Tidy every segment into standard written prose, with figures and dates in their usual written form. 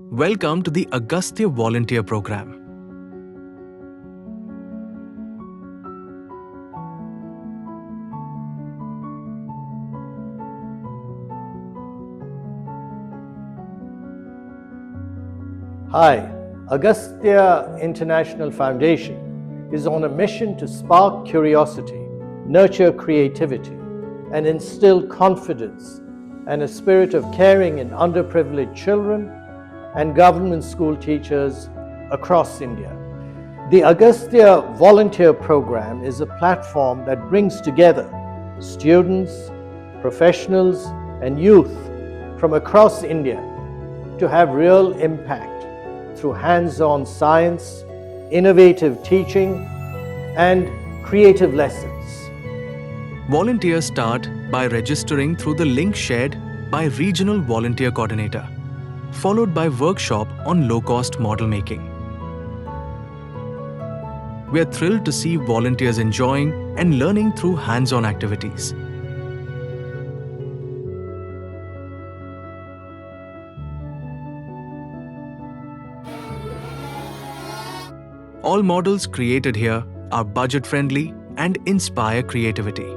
Welcome to the Agastya Volunteer Program. Hi, Agastya International Foundation is on a mission to spark curiosity, nurture creativity, and instill confidence and a spirit of caring in underprivileged children and government school teachers across India. The Agastya Volunteer Program is a platform that brings together students, professionals, and youth from across India to have real impact through hands-on science, innovative teaching, and creative lessons. Volunteers start by registering through the link shared by Regional Volunteer Coordinator, followed by workshop on low-cost model making. We are thrilled to see volunteers enjoying and learning through hands-on activities. All models created here are budget-friendly and inspire creativity.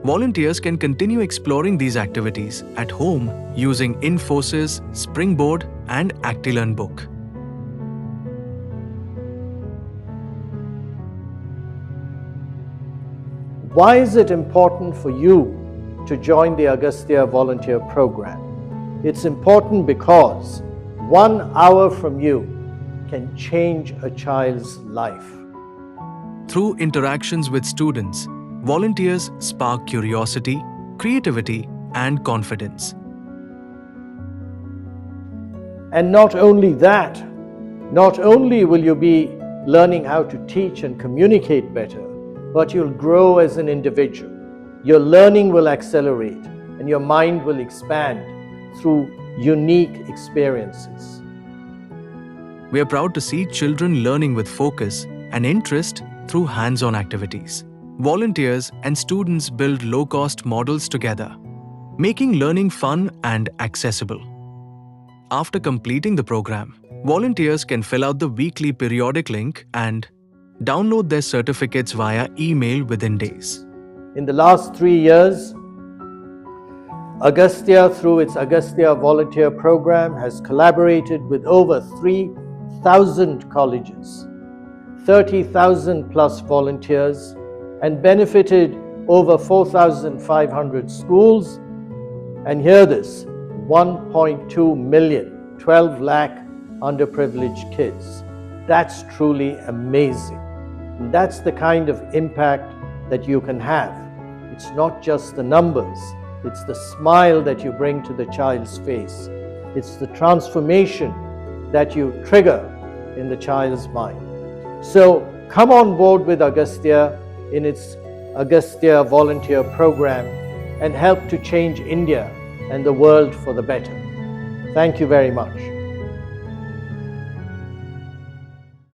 Volunteers can continue exploring these activities at home using Infosys, Springboard, and ActiLearn book. Why is it important for you to join the Agastya Volunteer Program? It's important because 1 hour from you can change a child's life. Through interactions with students, volunteers spark curiosity, creativity, and confidence. And not only that, not only will you be learning how to teach and communicate better, but you'll grow as an individual. Your learning will accelerate and your mind will expand through unique experiences. We are proud to see children learning with focus and interest through hands-on activities. Volunteers and students build low-cost models together, making learning fun and accessible. After completing the program, volunteers can fill out the weekly periodic link and download their certificates via email within days. In the last 3 years, Agastya, through its Agastya Volunteer Program, has collaborated with over 3,000 colleges, 30,000 plus volunteers, and benefited over 4,500 schools, and hear this, 1.2 million, 12 lakh underprivileged kids. That's truly amazing. And that's the kind of impact that you can have. It's not just the numbers, it's the smile that you bring to the child's face. It's the transformation that you trigger in the child's mind. So come on board with Agastya in its Agastya Volunteer Program and help to change India and the world for the better. Thank you very much.